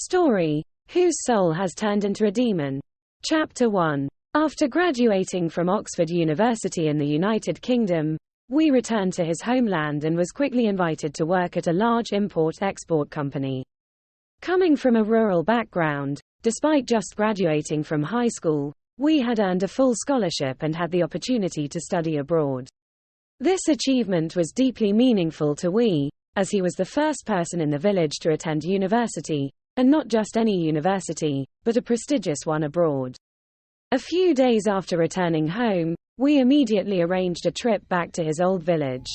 Story, whose soul has turned into a demon. Chapter 1. After graduating from Oxford University in the United Kingdom, Wee returned to his homeland and was quickly invited to work at a large import-export company. Coming from a rural background, despite just graduating from high school, Wee had earned a full scholarship and had the opportunity to study abroad. This achievement was deeply meaningful to Wee, as he was the first person in the village to attend university, and not just any university, but a prestigious one abroad. A few days after returning home, Wee immediately arranged a trip back to his old village.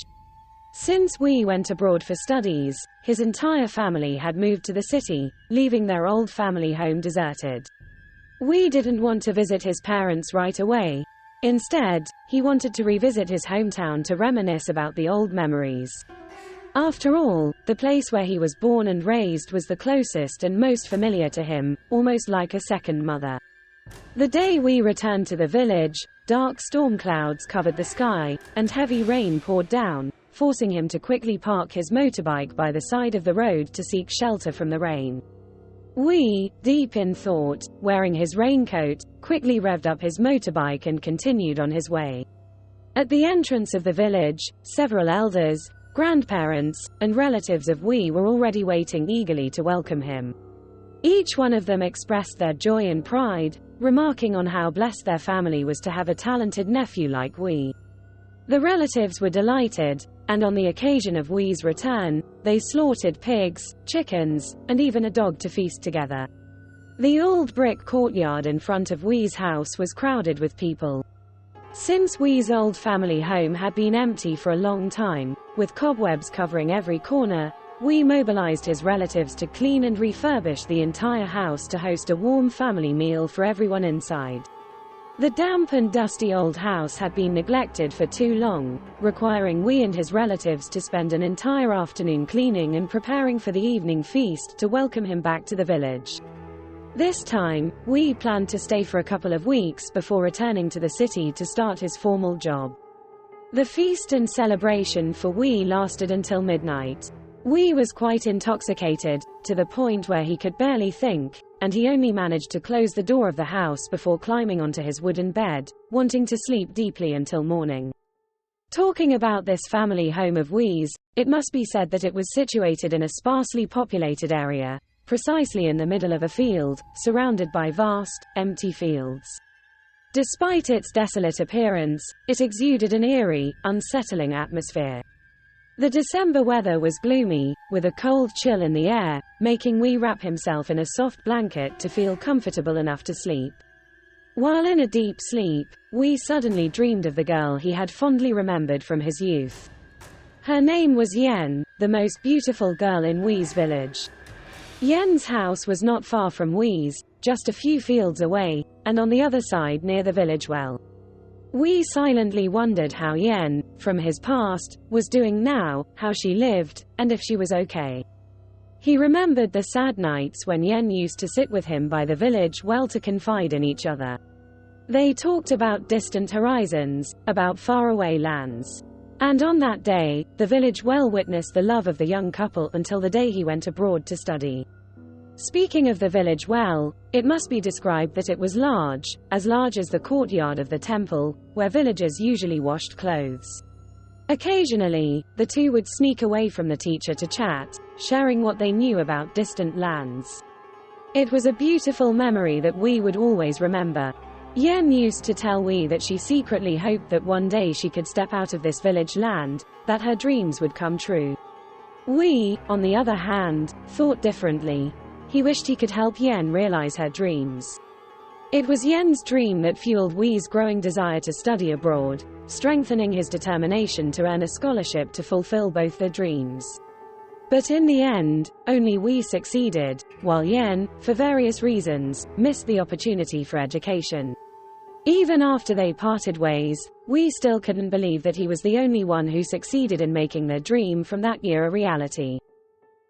Since Wee went abroad for studies, his entire family had moved to the city, leaving their old family home deserted. Wee didn't want to visit his parents right away. Instead, he wanted to revisit his hometown to reminisce about the old memories. After all, the place where he was born and raised was the closest and most familiar to him, almost like a second mother. The day Wee returned to the village, dark storm clouds covered the sky, and heavy rain poured down, forcing him to quickly park his motorbike by the side of the road to seek shelter from the rain. Wee, deep in thought, wearing his raincoat, quickly revved up his motorbike and continued on his way. At the entrance of the village, several elders, grandparents, and relatives of Wee were already waiting eagerly to welcome him. Each one of them expressed their joy and pride, remarking on how blessed their family was to have a talented nephew like Wee. The relatives were delighted, and on the occasion of Wee's return, they slaughtered pigs, chickens, and even a dog to feast together. The old brick courtyard in front of Wee's house was crowded with people. Since Wee's old family home had been empty for a long time, with cobwebs covering every corner, Wee mobilized his relatives to clean and refurbish the entire house to host a warm family meal for everyone inside. The damp and dusty old house had been neglected for too long, requiring Wee and his relatives to spend an entire afternoon cleaning and preparing for the evening feast to welcome him back to the village. This time, Wee planned to stay for a couple of weeks before returning to the city to start his formal job. The feast and celebration for Wee lasted until midnight. Wee was quite intoxicated, to the point where he could barely think, and he only managed to close the door of the house before climbing onto his wooden bed, wanting to sleep deeply until morning. Talking about this family home of Wee's, it must be said that it was situated in a sparsely populated area, precisely in the middle of a field, surrounded by vast, empty fields. Despite its desolate appearance, it exuded an eerie, unsettling atmosphere. The December weather was gloomy, with a cold chill in the air, making Wee wrap himself in a soft blanket to feel comfortable enough to sleep. While in a deep sleep, Wee suddenly dreamed of the girl he had fondly remembered from his youth. Her name was Yen, the most beautiful girl in Wee's village. Yen's house was not far from Wee's, just a few fields away, and on the other side near the village well. Wee silently wondered how Yen, from his past, was doing now, how she lived, and if she was okay. He remembered the sad nights when Yen used to sit with him by the village well to confide in each other. They talked about distant horizons, about faraway lands. And on that day, the village well witnessed the love of the young couple until the day he went abroad to study. Speaking of the village well, it must be described that it was large as the courtyard of the temple, where villagers usually washed clothes. Occasionally, the two would sneak away from the teacher to chat, sharing what they knew about distant lands. It was a beautiful memory that Wee would always remember. Yen used to tell Wee that she secretly hoped that one day she could step out of this village land, that her dreams would come true. Wee, on the other hand, thought differently. He wished he could help Yen realize her dreams. It was Yen's dream that fueled Wee's growing desire to study abroad, strengthening his determination to earn a scholarship to fulfill both their dreams. But in the end, only Wee succeeded, while Yen, for various reasons, missed the opportunity for education. Even after they parted ways, Wee still couldn't believe that he was the only one who succeeded in making their dream from that year a reality.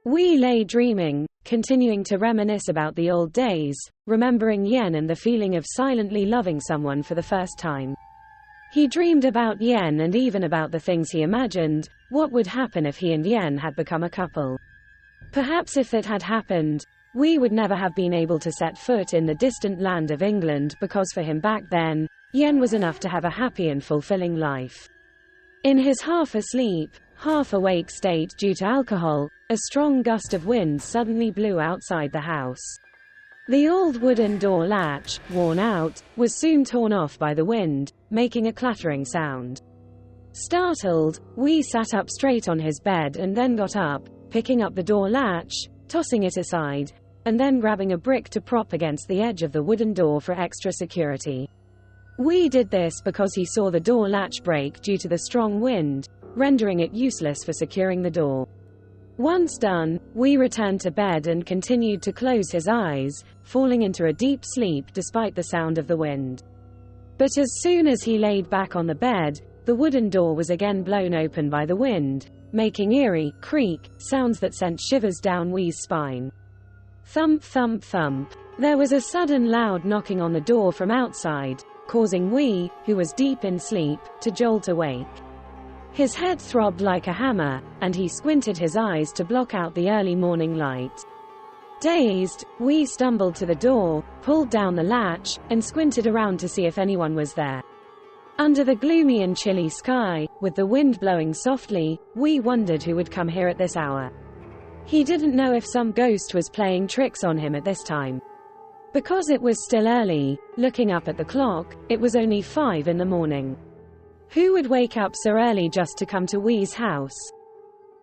Wee lay dreaming, continuing to reminisce about the old days, remembering Yen and the feeling of silently loving someone for the first time. He dreamed about Yen and even about the things he imagined, what would happen if he and Yen had become a couple. Perhaps if that had happened, Wee would never have been able to set foot in the distant land of England because for him back then, yen was enough to have a happy and fulfilling life. In his half-asleep, half-awake state due to alcohol, a strong gust of wind suddenly blew outside the house. The old wooden door latch, worn out, was soon torn off by the wind, making a clattering sound. Startled, Wee sat up straight on his bed and then got up, picking up the door latch, tossing it aside, and then grabbing a brick to prop against the edge of the wooden door for extra security. Wee did this because he saw the door latch break due to the strong wind, rendering it useless for securing the door. Once done, Wee returned to bed and continued to close his eyes, falling into a deep sleep despite the sound of the wind. But as soon as he laid back on the bed, the wooden door was again blown open by the wind, making eerie, creak, sounds that sent shivers down Wee's spine. Thump, thump, thump. There was a sudden loud knocking on the door from outside, causing Wee, who was deep in sleep, to jolt awake. His head throbbed like a hammer, and he squinted his eyes to block out the early morning light. Dazed, Wee stumbled to the door, pulled down the latch, and squinted around to see if anyone was there. Under the gloomy and chilly sky, with the wind blowing softly, Wee wondered who would come here at this hour. He didn't know if some ghost was playing tricks on him at this time. Because it was still early, looking up at the clock, it was only 5 in the morning. Who would wake up so early just to come to Wee's house?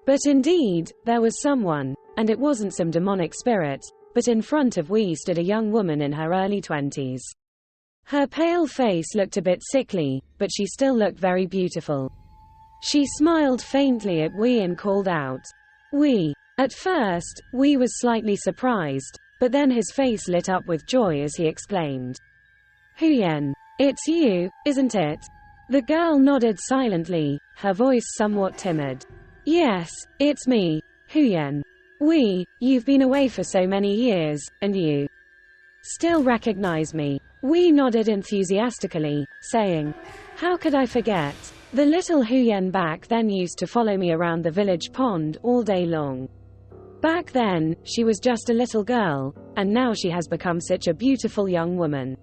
But indeed, there was someone, and it wasn't some demonic spirit, but in front of Wee stood a young woman in her early 20s. Her pale face looked a bit sickly, but she still looked very beautiful. She smiled faintly at Wee and called out, "Wee." At first, Wee was slightly surprised, but then his face lit up with joy as he exclaimed, "Huyen, it's you, isn't it?" The girl nodded silently, her voice somewhat timid. "Yes, it's me, Huyen. Wee, you've been away for so many years, and you still recognize me." Wee nodded enthusiastically, saying, "How could I forget? The little Huyen back then used to follow me around the village pond all day long. Back then, she was just a little girl, and now she has become such a beautiful young woman."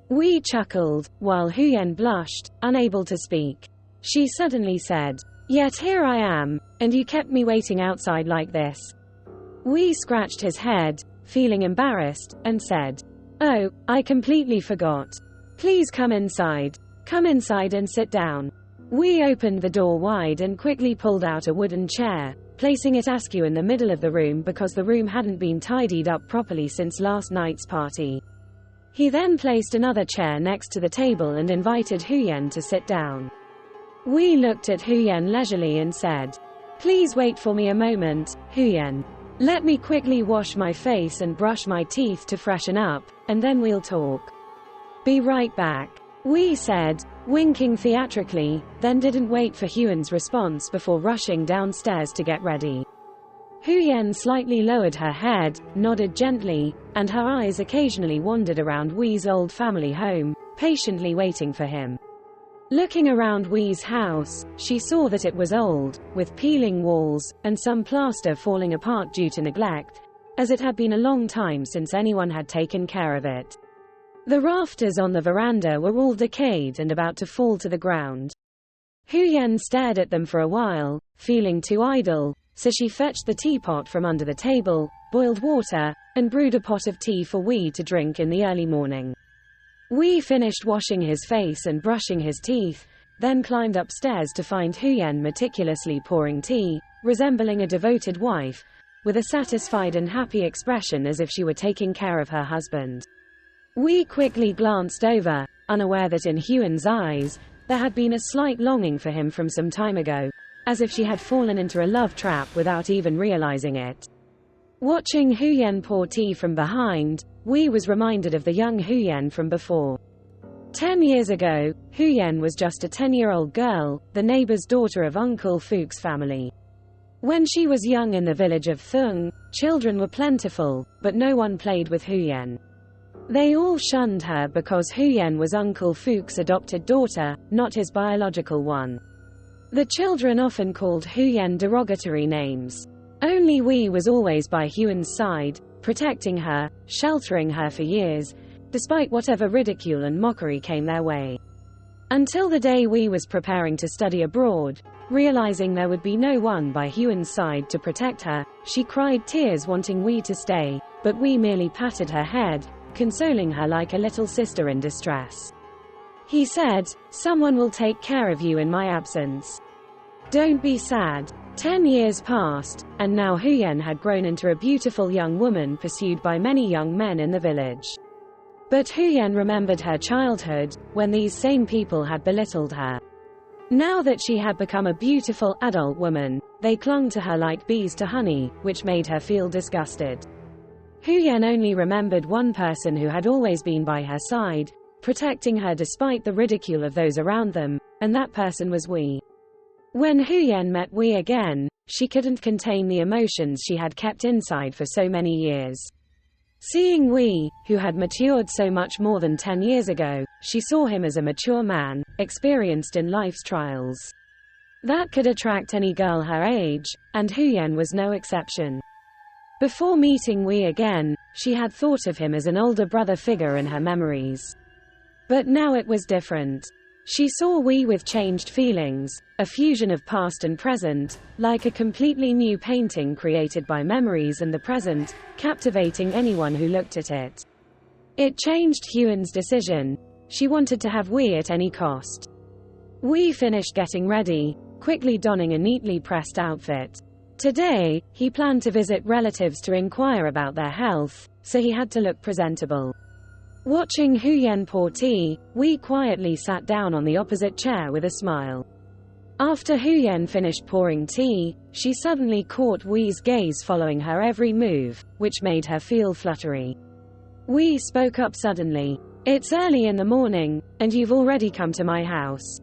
Wee chuckled, while Huyen blushed, unable to speak. She suddenly said, "Yet here I am, and you kept me waiting outside like this." Wee scratched his head, feeling embarrassed, and said, "Oh, I completely forgot. Please come inside. Come inside and sit down." Wee opened the door wide and quickly pulled out a wooden chair, placing it askew in the middle of the room because the room hadn't been tidied up properly since last night's party. He then placed another chair next to the table and invited Huyen to sit down. Wee looked at Huyen leisurely and said, "Please wait for me a moment, Huyen. Let me quickly wash my face and brush my teeth to freshen up, and then we'll talk. Be right back," Wee said, winking theatrically, then didn't wait for Huyen's response before rushing downstairs to get ready. Huyen slightly lowered her head, nodded gently, and her eyes occasionally wandered around Wee's old family home, patiently waiting for him. Looking around Wee's house, she saw that it was old, with peeling walls, and some plaster falling apart due to neglect, as it had been a long time since anyone had taken care of it. The rafters on the veranda were all decayed and about to fall to the ground. Huyen stared at them for a while, feeling too idle, so she fetched the teapot from under the table, boiled water, and brewed a pot of tea for Wee to drink in the early morning. Wee finished washing his face and brushing his teeth, then climbed upstairs to find Huyen meticulously pouring tea, resembling a devoted wife, with a satisfied and happy expression as if she were taking care of her husband. Wee quickly glanced over, unaware that in Huyen's eyes, there had been a slight longing for him from some time ago, as if she had fallen into a love trap without even realizing it. Watching Huyen pour tea from behind, Wee was reminded of the young Huyen from before. 10 years ago, Huyen was just a 10-year-old girl, the neighbor's daughter of Uncle Fuchs's family. When she was young in the village of Thung, children were plentiful, but no one played with Huyen. They all shunned her because Huyen was Uncle Fuchs's adopted daughter, not his biological one. The children often called Huyen derogatory names. Only Wee was always by Huyen's side, protecting her, sheltering her for years, despite whatever ridicule and mockery came their way. Until the day Wee was preparing to study abroad, realizing there would be no one by Huan's side to protect her, she cried tears wanting Wee to stay, but Wee merely patted her head, consoling her like a little sister in distress. He said, "Someone will take care of you in my absence. Don't be sad." 10 years passed, and now Huyen had grown into a beautiful young woman pursued by many young men in the village. But Huyen remembered her childhood, when these same people had belittled her. Now that she had become a beautiful, adult woman, they clung to her like bees to honey, which made her feel disgusted. Huyen only remembered one person who had always been by her side, protecting her despite the ridicule of those around them, and that person was Wee. When Huyen met Wee again, she couldn't contain the emotions she had kept inside for so many years. Seeing Wee, who had matured so much more than 10 years ago, she saw him as a mature man, experienced in life's trials. That could attract any girl her age, and Huyen was no exception. Before meeting Wee again, she had thought of him as an older brother figure in her memories. But now it was different. She saw Wee with changed feelings, a fusion of past and present, like a completely new painting created by memories and the present, captivating anyone who looked at it. It changed Huyen's decision. She wanted to have Wee at any cost. Wee finished getting ready, quickly donning a neatly pressed outfit. Today, he planned to visit relatives to inquire about their health, so he had to look presentable. Watching Huyen pour tea, Wee quietly sat down on the opposite chair with a smile. After Huyen finished pouring tea, she suddenly caught Wee's gaze following her every move, which made her feel fluttery. Wee spoke up suddenly. "It's early in the morning, and you've already come to my house.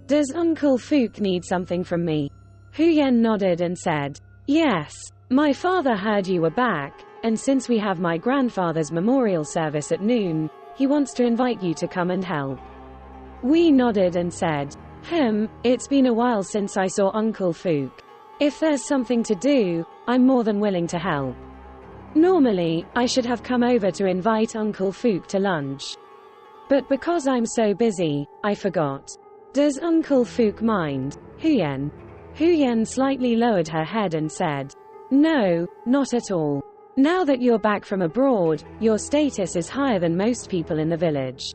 Does Uncle Fook need something from me?" Huyen nodded and said, "Yes. My father heard you were back, and since we have my grandfather's memorial service at noon, he wants to invite you to come and help." Wee nodded and said, It's been a while since I saw Uncle Fook. If there's something to do, I'm more than willing to help. Normally, I should have come over to invite Uncle Fook to lunch. But because I'm so busy, I forgot. Does Uncle Fook mind, Huyen?" Huyen slightly lowered her head and said, "No, not at all. Now that you're back from abroad, your status is higher than most people in the village.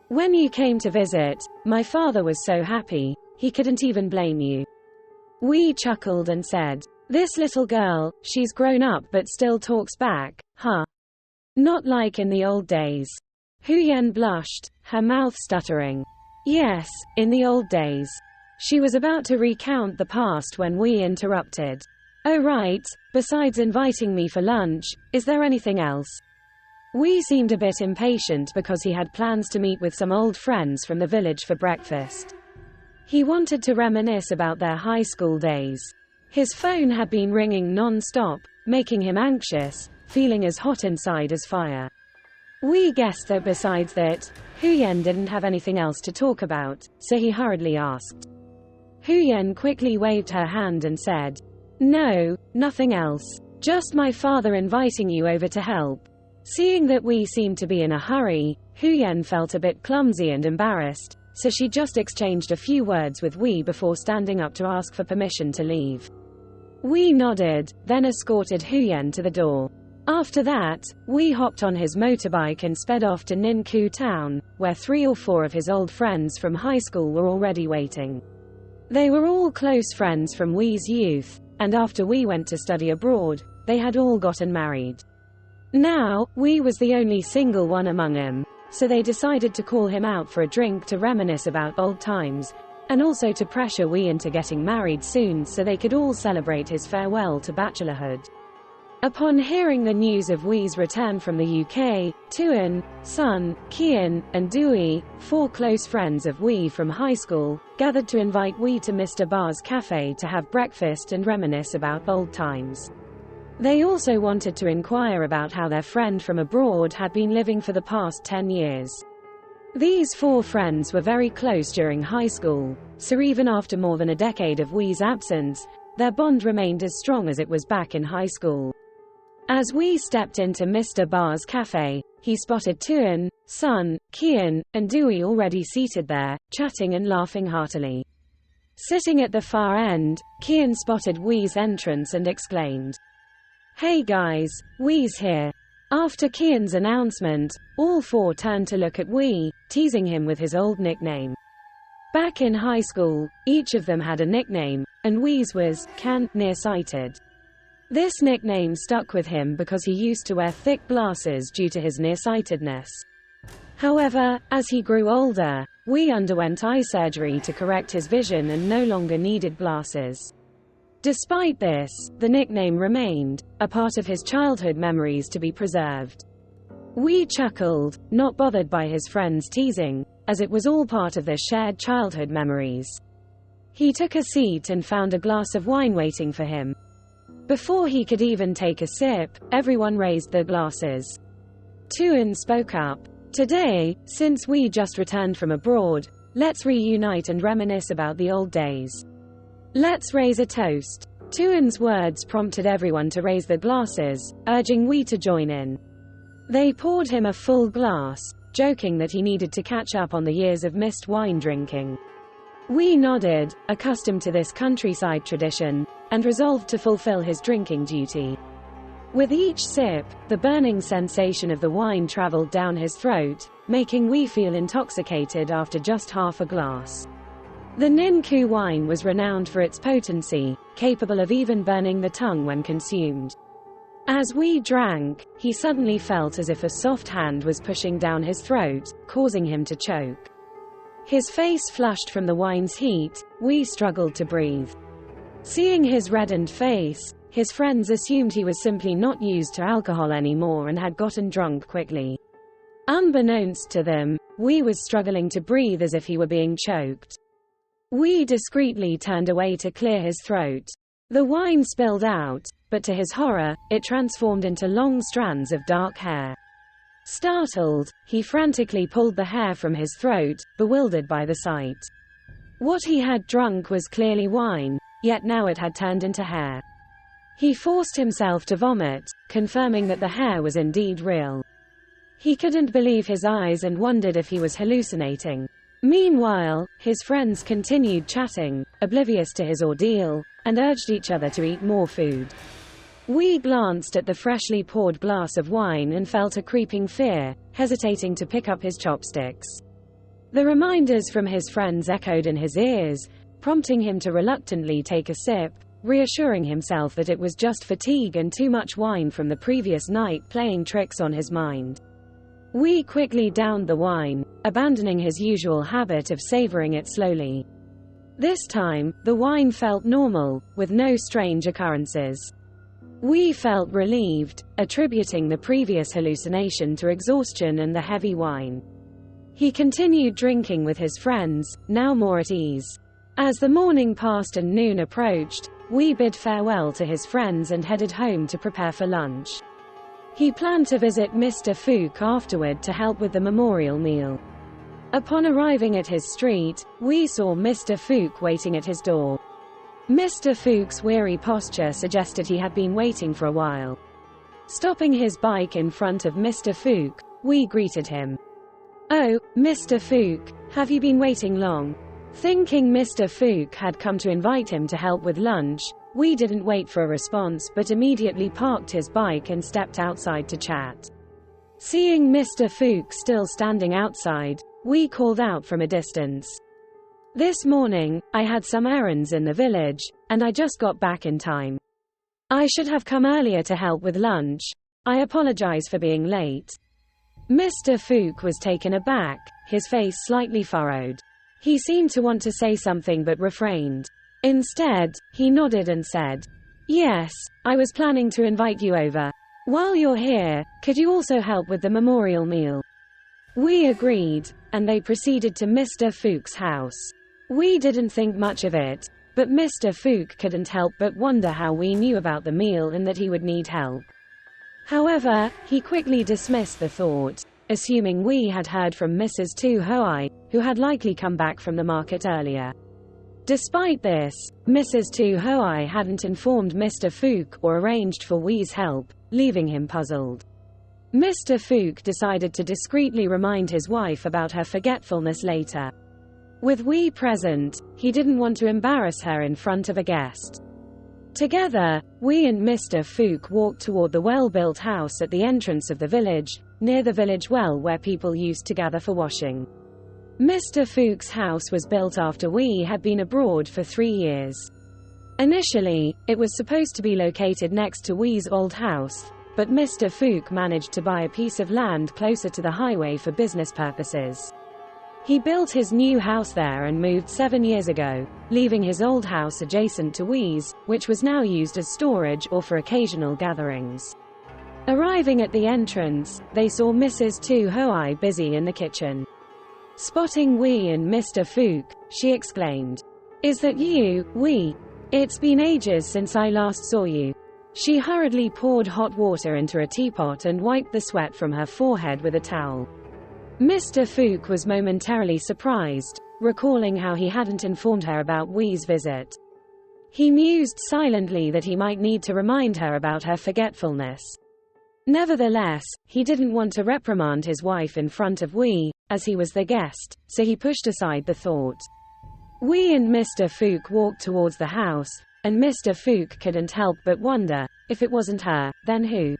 When you came to visit, my father was so happy, he couldn't even blame you." Wee chuckled and said, "This little girl, she's grown up but still talks back, huh? Not like in the old days." Huyen blushed, her mouth stuttering. "Yes, in the old days." She was about to recount the past when Wee interrupted. "Oh right, besides inviting me for lunch, is there anything else?" Wee seemed a bit impatient because he had plans to meet with some old friends from the village for breakfast. He wanted to reminisce about their high school days. His phone had been ringing non-stop, making him anxious, feeling as hot inside as fire. Wee guessed that besides that, Huyen didn't have anything else to talk about, so he hurriedly asked. Huyen quickly waved her hand and said, "No, nothing else. Just my father inviting you over to help." Seeing that Wee seemed to be in a hurry, Huyen felt a bit clumsy and embarrassed, so she just exchanged a few words with Wee before standing up to ask for permission to leave. Wee nodded, then escorted Huyen to the door. After that, Wee hopped on his motorbike and sped off to Ninku town, where 3 or 4 of his old friends from high school were already waiting. They were all close friends from Wee's youth, and after Wee went to study abroad, they had all gotten married. Now, Wee was the only single one among them, so they decided to call him out for a drink to reminisce about old times, and also to pressure Wee into getting married soon so they could all celebrate his farewell to bachelorhood. Upon hearing the news of Wee's return from the UK, Tuan, Sun, Kian, and Dewey, 4 close friends of Wee from high school, gathered to invite Wee to Mr. Bar's cafe to have breakfast and reminisce about old times. They also wanted to inquire about how their friend from abroad had been living for the past 10 years. These 4 friends were very close during high school, so even after more than a decade of Wee's absence, their bond remained as strong as it was back in high school. As we stepped into Mr. Barr's cafe, he spotted Tuan, Sun, Kian, and Dewey already seated there, chatting and laughing heartily. Sitting at the far end, Kian spotted Wee's entrance and exclaimed, "Hey guys, Wee's here." After Kian's announcement, all four turned to look at Wee, teasing him with his old nickname. Back in high school, each of them had a nickname, and Wee's was Can, nearsighted. This nickname stuck with him because he used to wear thick glasses due to his nearsightedness. However, as he grew older, Wee underwent eye surgery to correct his vision and no longer needed glasses. Despite this, the nickname remained, a part of his childhood memories to be preserved. Wee chuckled, not bothered by his friends' teasing, as it was all part of their shared childhood memories. He took a seat and found a glass of wine waiting for him. Before he could even take a sip, everyone raised their glasses. Tuan spoke up. "Today, since we just returned from abroad, let's reunite and reminisce about the old days. Let's raise a toast." Tuan's words prompted everyone to raise their glasses, urging Wee to join in. They poured him a full glass, joking that he needed to catch up on the years of missed wine drinking. Wee nodded, accustomed to this countryside tradition, and resolved to fulfill his drinking duty. With each sip, the burning sensation of the wine traveled down his throat, making Wee feel intoxicated after just half a glass. The Ninku wine was renowned for its potency, capable of even burning the tongue when consumed. As Wee drank, he suddenly felt as if a soft hand was pushing down his throat, causing him to choke. His face flushed from the wine's heat. Wee struggled to breathe. Seeing his reddened face, his friends assumed he was simply not used to alcohol anymore and had gotten drunk quickly. Unbeknownst to them, Wee was struggling to breathe as if he were being choked. Wee discreetly turned away to clear his throat. The wine spilled out, but to his horror, it transformed into long strands of dark hair. Startled, he frantically pulled the hair from his throat, bewildered by the sight. What he had drunk was clearly wine, yet now it had turned into hair. He forced himself to vomit, confirming that the hair was indeed real. He couldn't believe his eyes and wondered if he was hallucinating. Meanwhile, his friends continued chatting, oblivious to his ordeal, and urged each other to eat more food. Wee glanced at the freshly poured glass of wine and felt a creeping fear, hesitating to pick up his chopsticks. The reminders from his friends echoed in his ears, prompting him to reluctantly take a sip, reassuring himself that it was just fatigue and too much wine from the previous night playing tricks on his mind. Wee quickly downed the wine, abandoning his usual habit of savoring it slowly. This time, the wine felt normal, with no strange occurrences. Wee felt relieved, attributing the previous hallucination to exhaustion and the heavy wine. He continued drinking with his friends, now more at ease. As the morning passed and noon approached, Wee bid farewell to his friends and headed home to prepare for lunch. He planned to visit Mr. Fook afterward to help with the memorial meal. Upon arriving at his street, Wee saw Mr. Fook waiting at his door. Mr. Fook's weary posture suggested he had been waiting for a while. Stopping his bike in front of Mr. Fook, Wee greeted him. "Oh, Mr. Fook, have you been waiting long?" Thinking Mr. Fook had come to invite him to help with lunch, Wee didn't wait for a response but immediately parked his bike and stepped outside to chat. Seeing Mr. Fook still standing outside, Wee called out from a distance. "This morning, I had some errands in the village, and I just got back in time. I should have come earlier to help with lunch. I apologize for being late." Mr. Fook was taken aback, his face slightly furrowed. He seemed to want to say something but refrained. Instead, he nodded and said, "Yes, I was planning to invite you over. While you're here, could you also help with the memorial meal?" Wee agreed, and they proceeded to Mr. Fook's house. Wee didn't think much of it, but Mr. Fook couldn't help but wonder how Wee knew about the meal and that he would need help. However, he quickly dismissed the thought, assuming Wee had heard from Mrs. Tu Hoai, who had likely come back from the market earlier. Despite this, Mrs. Tu Hoai hadn't informed Mr. Fook or arranged for Wee's help, leaving him puzzled. Mr. Fook decided to discreetly remind his wife about her forgetfulness later. With Wee present, he didn't want to embarrass her in front of a guest. Together, Wee and Mr. Fook walked toward the well-built house at the entrance of the village, near the village well where people used to gather for washing. Mr. Fook's house was built after Wee had been abroad for 3 years. Initially, it was supposed to be located next to Wee's old house, but Mr. Fook managed to buy a piece of land closer to the highway for business purposes. He built his new house there and moved 7 years ago, leaving his old house adjacent to Wee's, which was now used as storage or for occasional gatherings. Arriving at the entrance, they saw Mrs. Tu Hoai busy in the kitchen. Spotting Wee and Mr. Fook, she exclaimed, "Is that you, Wee? It's been ages since I last saw you." She hurriedly poured hot water into a teapot and wiped the sweat from her forehead with a towel. Mr. Fook was momentarily surprised, recalling how he hadn't informed her about Wee's visit. He mused silently that he might need to remind her about her forgetfulness. Nevertheless, he didn't want to reprimand his wife in front of Wee, as he was the guest, so he pushed aside the thought. Wee and Mr. Fook walked towards the house, and Mr. Fook couldn't help but wonder, if it wasn't her, then who?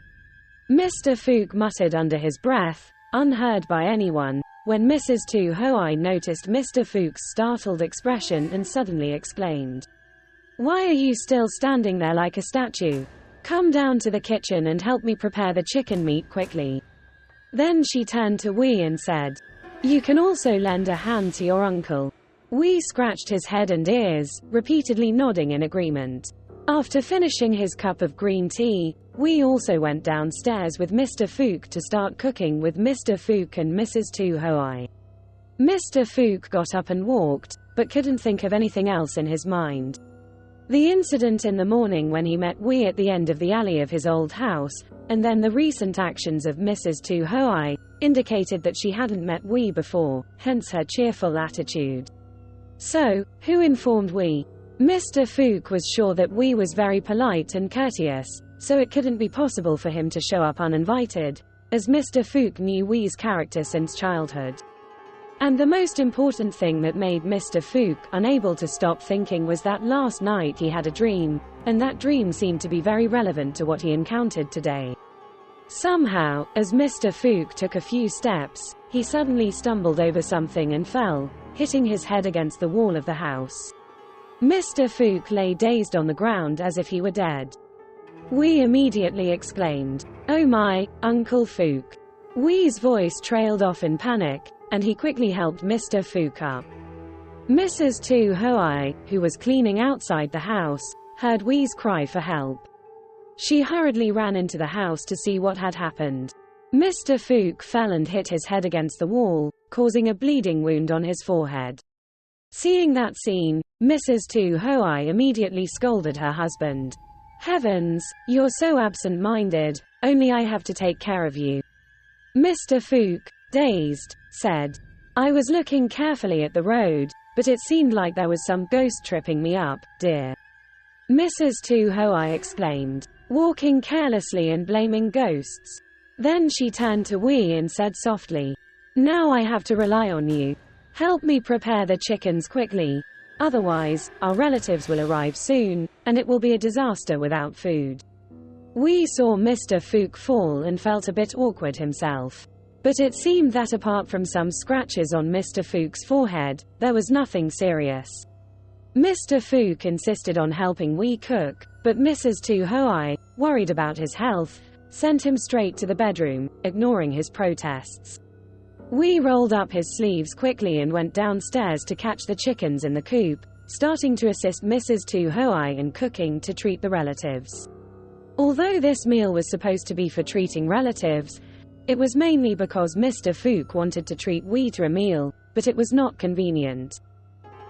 Mr. Fook muttered under his breath, unheard by anyone, when Mrs. Tu Hoai noticed Mr. Fook's startled expression and suddenly exclaimed, "Why are you still standing there like a statue? Come down to the kitchen and help me prepare the chicken meat quickly." Then she turned to Wee and said, "You can also lend a hand to your uncle." Wee scratched his head and ears, repeatedly nodding in agreement. After finishing his cup of green tea, Wee also went downstairs with Mr. Fook to start cooking with Mr. Fook and Mrs. Tu Hoai. Mr. Fook got up and walked, but couldn't think of anything else in his mind. The incident in the morning when he met Wee at the end of the alley of his old house, and then the recent actions of Mrs. Tu Hoai, indicated that she hadn't met Wee before, hence her cheerful attitude. So, who informed Wee? Mr. Fook was sure that Wee was very polite and courteous, so it couldn't be possible for him to show up uninvited, as Mr. Fook knew Wee's character since childhood. And the most important thing that made Mr. Fook unable to stop thinking was that last night he had a dream, and that dream seemed to be very relevant to what he encountered today. Somehow, as Mr. Fook took a few steps, he suddenly stumbled over something and fell, hitting his head against the wall of the house. Mr. Fook lay dazed on the ground as if he were dead. Wee immediately exclaimed, "Oh my, Uncle Fook." Wee's voice trailed off in panic, and he quickly helped Mr. Fook up. Mrs. Tu Hoai, who was cleaning outside the house, heard Wee's cry for help. She hurriedly ran into the house to see what had happened. Mr. Fook fell and hit his head against the wall, causing a bleeding wound on his forehead. Seeing that scene, Mrs. Tu Hoai immediately scolded her husband. "Heavens, you're so absent-minded, only I have to take care of you." Mr. Fook, dazed, said, "I was looking carefully at the road, but it seemed like there was some ghost tripping me up, dear." Mrs. Tu Hoai exclaimed, "Walking carelessly and blaming ghosts." Then she turned to Wee and said softly, "Now I have to rely on you. Help me prepare the chickens quickly. Otherwise, our relatives will arrive soon, and it will be a disaster without food." Wee saw Mr. Fook fall and felt a bit awkward himself. But it seemed that apart from some scratches on Mr. Fook's forehead, there was nothing serious. Mr. Fook insisted on helping Wee cook, but Mrs. Tu Hoai, worried about his health, sent him straight to the bedroom, ignoring his protests. Wee rolled up his sleeves quickly and went downstairs to catch the chickens in the coop, starting to assist Mrs. Tu Hoai in cooking to treat the relatives. Although this meal was supposed to be for treating relatives, it was mainly because Mr. Fook wanted to treat Wee to a meal, but it was not convenient.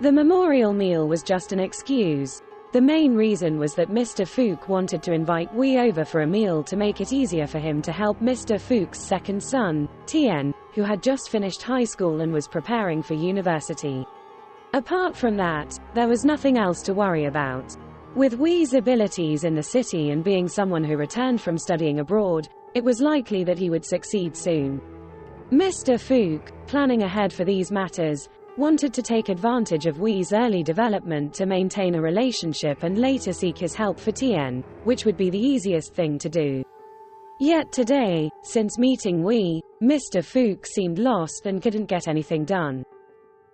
The memorial meal was just an excuse. The main reason was that Mr. Fook wanted to invite Wee over for a meal to make it easier for him to help Mr. Fook's second son, Tien, who had just finished high school and was preparing for university. Apart from that, there was nothing else to worry about. With Wee's abilities in the city and being someone who returned from studying abroad, it was likely that he would succeed soon. Mr. Fook, planning ahead for these matters, wanted to take advantage of Wee's early development to maintain a relationship and later seek his help for Tien, which would be the easiest thing to do. Yet today, since meeting Wee, Mr. Fook seemed lost and couldn't get anything done.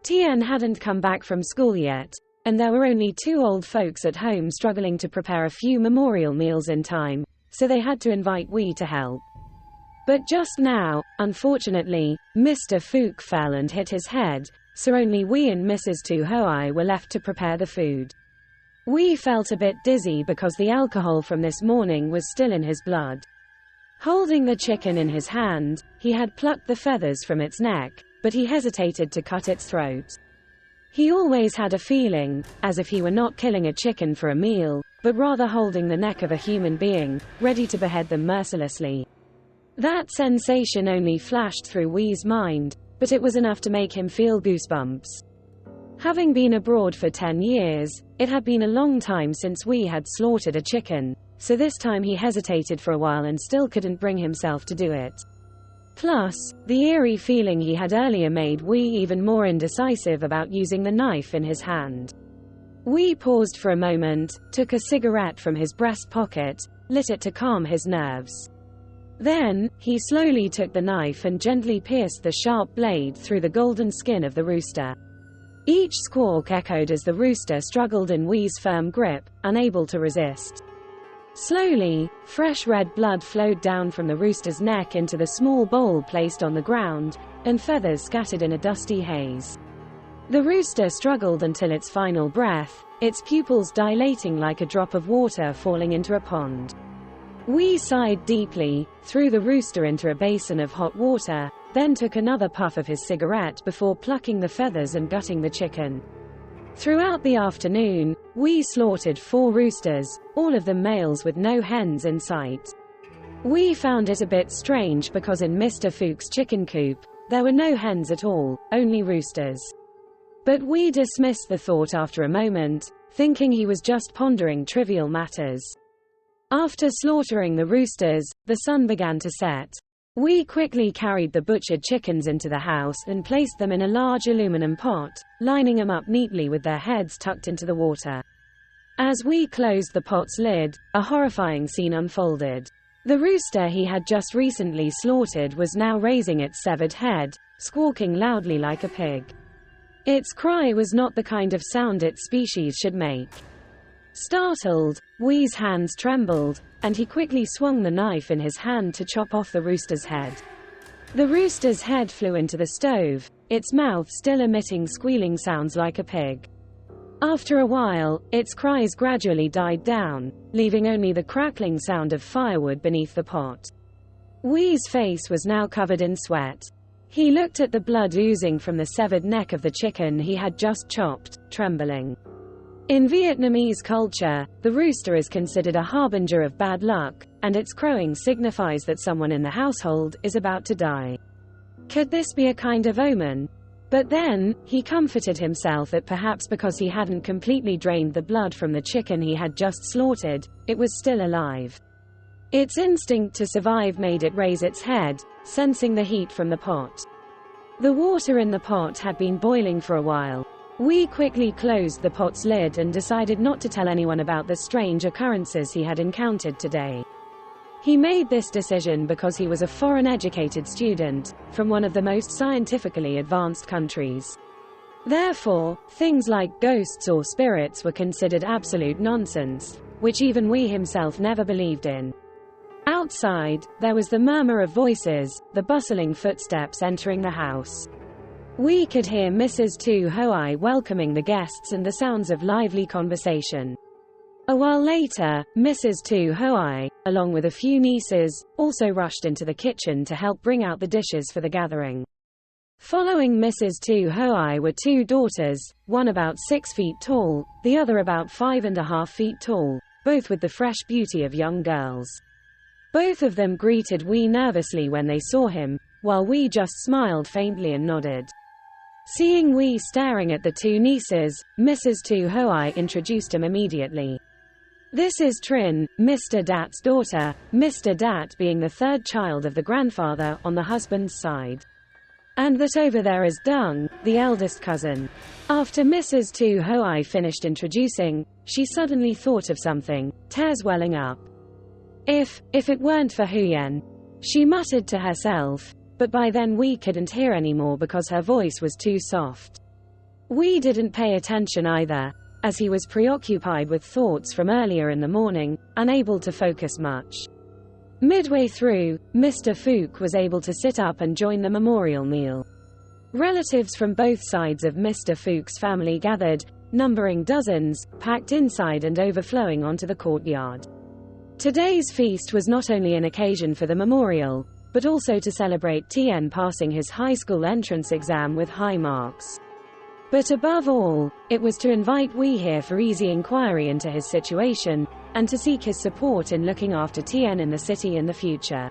Tien hadn't come back from school yet, and there were only 2 old folks at home struggling to prepare a few memorial meals in time, so they had to invite Wee to help. But just now, unfortunately, Mr. Fook fell and hit his head, so only Wee and Mrs. Tu Hoai were left to prepare the food. Wee felt a bit dizzy because the alcohol from this morning was still in his blood. Holding the chicken in his hand, he had plucked the feathers from its neck, but he hesitated to cut its throat. He always had a feeling, as if he were not killing a chicken for a meal, but rather holding the neck of a human being, ready to behead them mercilessly. That sensation only flashed through Wee's mind, but it was enough to make him feel goosebumps. Having been abroad for 10 years, it had been a long time since Wee had slaughtered a chicken, so this time he hesitated for a while and still couldn't bring himself to do it. Plus, the eerie feeling he had earlier made Wee even more indecisive about using the knife in his hand. Wee paused for a moment, took a cigarette from his breast pocket, lit it to calm his nerves. Then, he slowly took the knife and gently pierced the sharp blade through the golden skin of the rooster. Each squawk echoed as the rooster struggled in Wee's firm grip, unable to resist. Slowly, fresh red blood flowed down from the rooster's neck into the small bowl placed on the ground, and feathers scattered in a dusty haze. The rooster struggled until its final breath, its pupils dilating like a drop of water falling into a pond. Wee sighed deeply, threw the rooster into a basin of hot water, then took another puff of his cigarette before plucking the feathers and gutting the chicken. Throughout the afternoon, Wee slaughtered 4 roosters, all of them males with no hens in sight. Wee found it a bit strange because in Mr. Fook's chicken coop, there were no hens at all, only roosters. But Wee dismissed the thought after a moment, thinking he was just pondering trivial matters. After slaughtering the roosters, the sun began to set. Wee quickly carried the butchered chickens into the house and placed them in a large aluminum pot, lining them up neatly with their heads tucked into the water. As Wee closed the pot's lid, a horrifying scene unfolded. The rooster he had just recently slaughtered was now raising its severed head, squawking loudly like a pig. Its cry was not the kind of sound its species should make. Startled, Wee's hands trembled, and he quickly swung the knife in his hand to chop off the rooster's head. The rooster's head flew into the stove, its mouth still emitting squealing sounds like a pig. After a while, its cries gradually died down, leaving only the crackling sound of firewood beneath the pot. Wee's face was now covered in sweat. He looked at the blood oozing from the severed neck of the chicken he had just chopped, trembling. In Vietnamese culture, the rooster is considered a harbinger of bad luck, and its crowing signifies that someone in the household is about to die. Could this be a kind of omen? But then, he comforted himself that perhaps because he hadn't completely drained the blood from the chicken he had just slaughtered, it was still alive. Its instinct to survive made it raise its head, sensing the heat from the pot. The water in the pot had been boiling for a while. Wee quickly closed the pot's lid and decided not to tell anyone about the strange occurrences he had encountered today. He made this decision because he was a foreign-educated student, from one of the most scientifically advanced countries. Therefore, things like ghosts or spirits were considered absolute nonsense, which even Wee himself never believed in. Outside, there was the murmur of voices, the bustling footsteps entering the house. Wee could hear Mrs. Tu Hoai welcoming the guests and the sounds of lively conversation. A while later, Mrs. Tu Hoai, along with a few nieces, also rushed into the kitchen to help bring out the dishes for the gathering. Following Mrs. Tu Hoai were 2 daughters, one about 6 feet tall, the other about 5.5 feet tall, both with the fresh beauty of young girls. Both of them greeted Wee nervously when they saw him, while Wee just smiled faintly and nodded. Seeing Wee staring at the two nieces, Mrs. Tu Hoai introduced him immediately. This is Trin, Mr. Dat's daughter, Mr. Dat being the third child of the grandfather on the husband's side. And that over there is Dung, the eldest cousin. After Mrs. Tu Hoai finished introducing, she suddenly thought of something, tears welling up. If it weren't for Huyen, she muttered to herself, but by then Wee couldn't hear anymore because her voice was too soft. Wee didn't pay attention either, as he was preoccupied with thoughts from earlier in the morning, unable to focus much. Midway through, Mr. Fook was able to sit up and join the memorial meal. Relatives from both sides of Mr. Fook's family gathered, numbering dozens, packed inside and overflowing onto the courtyard. Today's feast was not only an occasion for the memorial, but also to celebrate Tien passing his high school entrance exam with high marks. But above all, it was to invite Wee here for easy inquiry into his situation, and to seek his support in looking after Tien in the city in the future.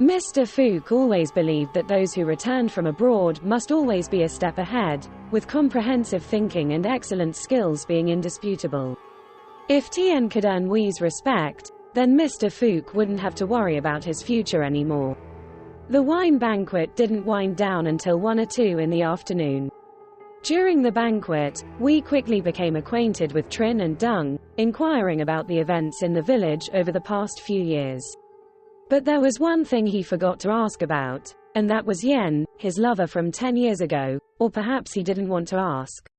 Mr. Fook always believed that those who returned from abroad must always be a step ahead, with comprehensive thinking and excellent skills being indisputable. If Tien could earn Wee's respect, then Mr. Fook wouldn't have to worry about his future anymore. The wine banquet didn't wind down until 1 or 2 in the afternoon. During the banquet, Wee quickly became acquainted with Trin and Dung, inquiring about the events in the village over the past few years. But there was one thing he forgot to ask about, and that was Yen, his lover from 10 years ago, or perhaps he didn't want to ask.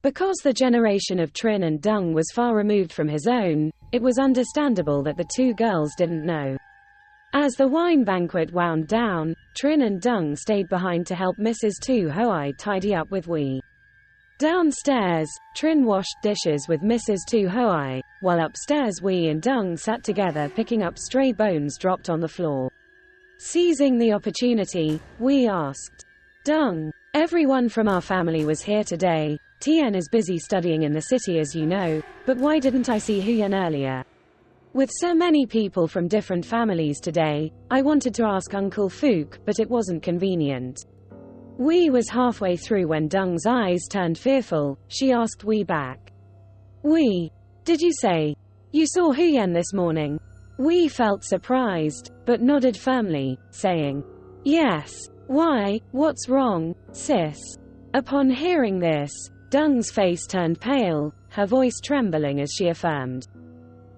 Because the generation of Trin and Dung was far removed from his own, it was understandable that the two girls didn't know. As the wine banquet wound down, Trin and Dung stayed behind to help Mrs. Tu Hoai tidy up with Wee. Downstairs, Trin washed dishes with Mrs. Tu Hoai, while upstairs Wee and Dung sat together picking up stray bones dropped on the floor. Seizing the opportunity, Wee asked, "Dung, everyone from our family was here today. Tien is busy studying in the city as you know, but why didn't I see Huyen earlier? With so many people from different families today, I wanted to ask Uncle Fook, but it wasn't convenient." Wee was halfway through when Dung's eyes turned fearful. She asked Wee back, "Wee, did you say you saw Huyen this morning?" Wee felt surprised, but nodded firmly, saying, "Yes. Why, what's wrong, sis?" Upon hearing this, Dung's face turned pale, her voice trembling as she affirmed,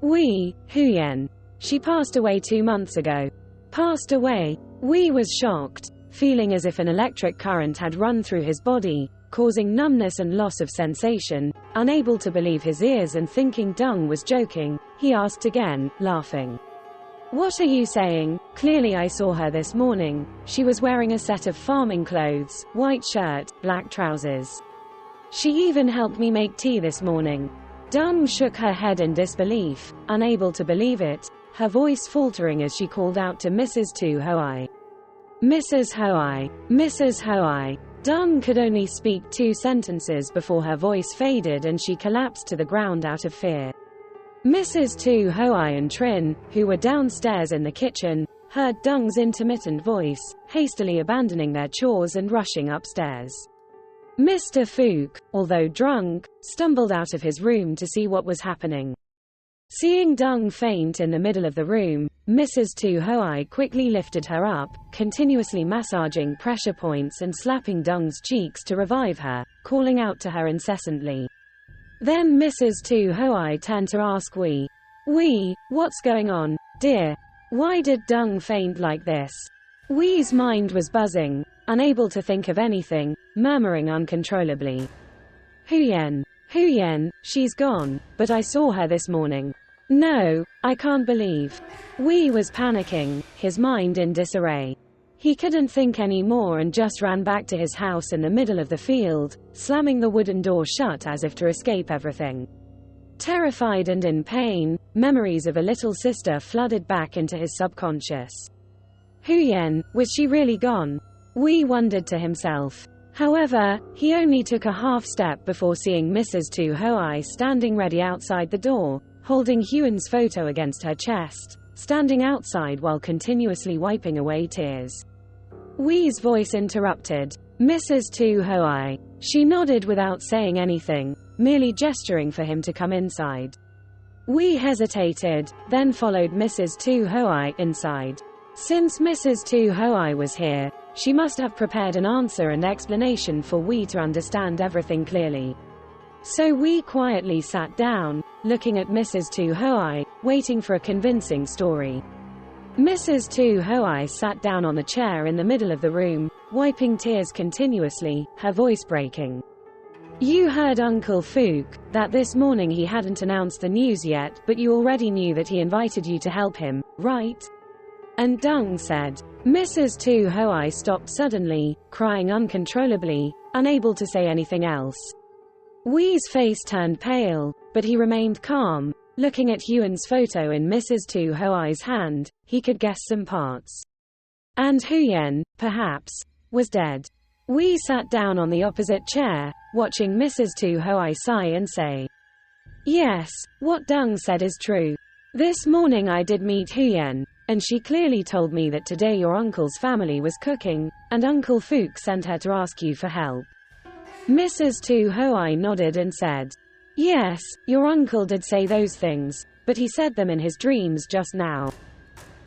"Wee, Huyen. She passed away 2 months ago." Passed away? Wee was shocked, feeling as if an electric current had run through his body, causing numbness and loss of sensation. Unable to believe his ears and thinking Dung was joking, he asked again, laughing, "What are you saying? Clearly I saw her this morning. She was wearing a set of farming clothes, white shirt, black trousers. She even helped me make tea this morning." Dung shook her head in disbelief, unable to believe it, her voice faltering as she called out to Mrs. Tu Hoai. "Mrs. Hoai, Mrs. Hoai." Dung could only speak 2 sentences before her voice faded and she collapsed to the ground out of fear. Mrs. Tu Hoai and Trin, who were downstairs in the kitchen, heard Dung's intermittent voice, hastily abandoning their chores and rushing upstairs. Mr. Fook, although drunk, stumbled out of his room to see what was happening. Seeing Dung faint in the middle of the room, Mrs. Tu Hoai quickly lifted her up, continuously massaging pressure points and slapping Dung's cheeks to revive her, calling out to her incessantly. Then Mrs. Tu Hoai turned to ask Wee, "Wee, what's going on, dear? Why did Dung faint like this?" Wee's mind was buzzing, unable to think of anything, murmuring uncontrollably, Huyen, Huyen, she's gone, but I saw her this morning. No, I can't believe." Wee was panicking, his mind in disarray. He couldn't think anymore and just ran back to his house in the middle of the field, slamming the wooden door shut as if to escape everything. Terrified and in pain, memories of a little sister flooded back into his subconscious. Huyen, was she really gone? Wee wondered to himself. However, he only took a half step before seeing Mrs. Tu Hoai standing ready outside the door, holding Huyen's photo against her chest, standing outside while continuously wiping away tears. Wee's voice interrupted. Mrs. Tu Hoai. She nodded without saying anything, merely gesturing for him to come inside. We hesitated, then followed Mrs. Tu Hoai inside. Since Mrs. Tu Hoai was here, she must have prepared an answer and explanation for we to understand everything clearly. So we quietly sat down, looking at Mrs. Tu Hoai, waiting for a convincing story. Mrs. Tu Hoai sat down on the chair in the middle of the room, wiping tears continuously, her voice breaking. You heard Uncle Fook, that this morning he hadn't announced the news yet, but you already knew that he invited you to help him, right? And Dung said. Mrs. Tu Hoai stopped suddenly, crying uncontrollably, unable to say anything else. Wee's face turned pale, but he remained calm. Looking at Huyen's photo in Mrs. Tu Hoai's hand, he could guess some parts. And Huyen, perhaps, was dead. We sat down on the opposite chair, watching Mrs. Tu Hoai sigh and say, yes, what Dung said is true. This morning I did meet Huyen, and she clearly told me that today your uncle's family was cooking, and Uncle Fook sent her to ask you for help. Mrs. Tu Hoai nodded and said, yes, your uncle did say those things, but he said them in his dreams just now.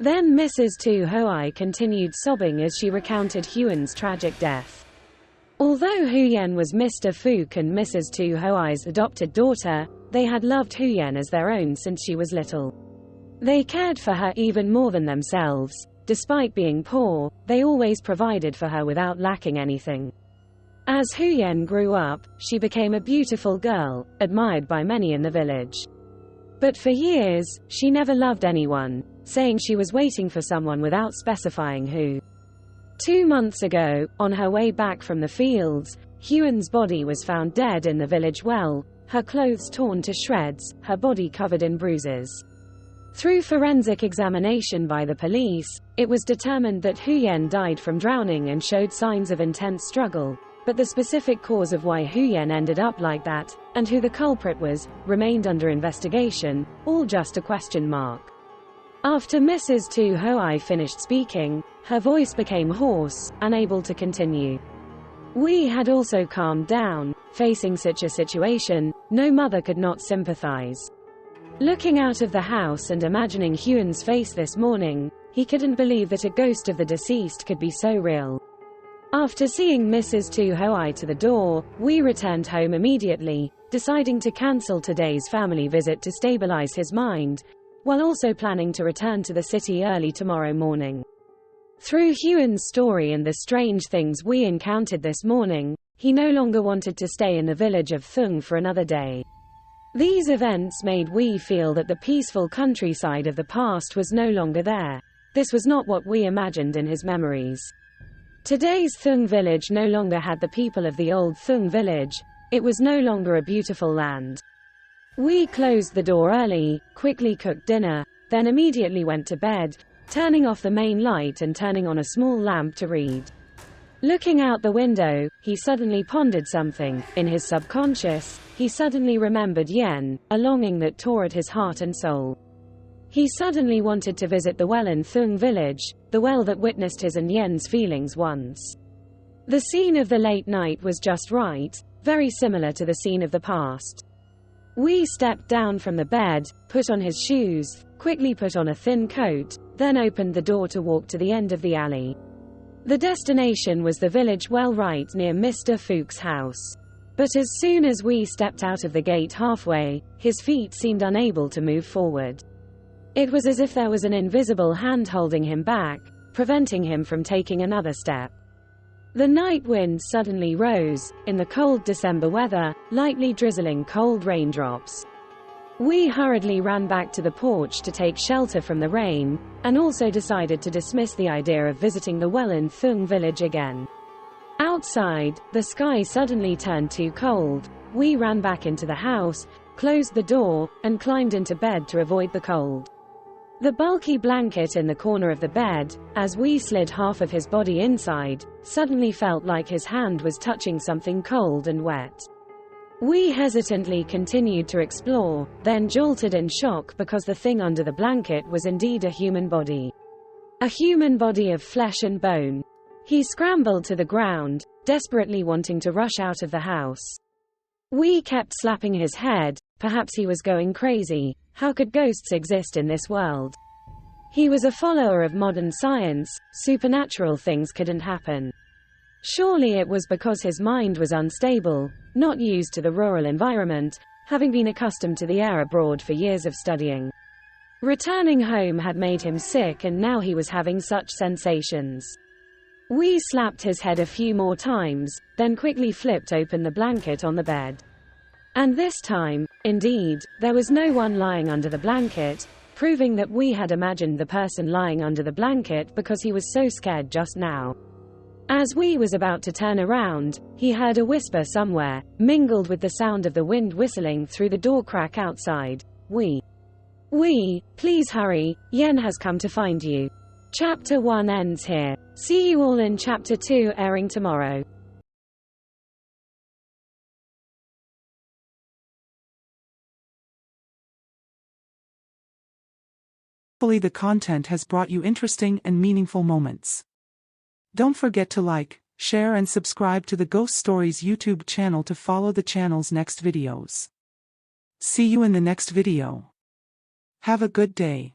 Then Mrs. Tu Hoai continued sobbing as she recounted Huyen's tragic death. Although Huyen was Mr. Fook and Mrs. Tu Hoai's adopted daughter, they had loved Huyen as their own since she was little. They cared for her even more than themselves. Despite being poor, they always provided for her without lacking anything. As Huyen grew up, she became a beautiful girl, admired by many in the village. But for years, she never loved anyone, saying she was waiting for someone without specifying who. 2 months ago, on her way back from the fields, Huyen's body was found dead in the village well, her clothes torn to shreds, her body covered in bruises. Through forensic examination by the police, it was determined that Huyen died from drowning and showed signs of intense struggle. But the specific cause of why Huyen ended up like that, and who the culprit was, remained under investigation, all just a question mark. After Mrs. Tu Hoai finished speaking, her voice became hoarse, unable to continue. We had also calmed down. Facing such a situation, no mother could not sympathize. Looking out of the house and imagining Huyen's face this morning, he couldn't believe that a ghost of the deceased could be so real. After seeing Mrs. Tu Hoai to the door, we returned home immediately, deciding to cancel today's family visit to stabilize his mind, while also planning to return to the city early tomorrow morning. Through Huyen's story and the strange things we encountered this morning, he no longer wanted to stay in the village of Thung for another day. These events made we feel that the peaceful countryside of the past was no longer there. This was not what we imagined in his memories. Today's Thung village no longer had the people of the old Thung village. It was no longer a beautiful land. We closed the door early, quickly cooked dinner, then immediately went to bed, turning off the main light and turning on a small lamp to read. Looking out the window, he suddenly pondered something. In his subconscious, he suddenly remembered Yen, a longing that tore at his heart and soul. He suddenly wanted to visit the well in Thung village, the well that witnessed his and Yen's feelings once. The scene of the late night was just right, very similar to the scene of the past. We stepped down from the bed, put on his shoes, quickly put on a thin coat, then opened the door to walk to the end of the alley. The destination was the village well right near Mr. Fook's house. But as soon as we stepped out of the gate halfway, his feet seemed unable to move forward. It was as if there was an invisible hand holding him back, preventing him from taking another step. The night wind suddenly rose, in the cold December weather, lightly drizzling cold raindrops. We hurriedly ran back to the porch to take shelter from the rain, and also decided to dismiss the idea of visiting the well in Thung village again. Outside, the sky suddenly turned too cold. We ran back into the house, closed the door, and climbed into bed to avoid the cold. The bulky blanket in the corner of the bed, as we slid half of his body inside, suddenly felt like his hand was touching something cold and wet. We hesitantly continued to explore, then jolted in shock because the thing under the blanket was indeed a human body. A human body of flesh and bone. He scrambled to the ground, desperately wanting to rush out of the house. We kept slapping his head. Perhaps he was going crazy. How could ghosts exist in this world? He was a follower of modern science. Supernatural things couldn't happen. Surely it was because his mind was unstable, not used to the rural environment, having been accustomed to the air abroad for years of studying. Returning home had made him sick, and now he was having such sensations. We slapped his head a few more times, then quickly flipped open the blanket on the bed. And this time, indeed, there was no one lying under the blanket, proving that we had imagined the person lying under the blanket because he was so scared just now. As we was about to turn around, he heard a whisper somewhere, mingled with the sound of the wind whistling through the door crack outside. Please hurry, Yen has come to find you. Chapter 1 ends here. See you all in Chapter 2, airing tomorrow. Hopefully the content has brought you interesting and meaningful moments. Don't forget to like, share and subscribe to the Ghost Stories YouTube channel to follow the channel's next videos. See you in the next video. Have a good day.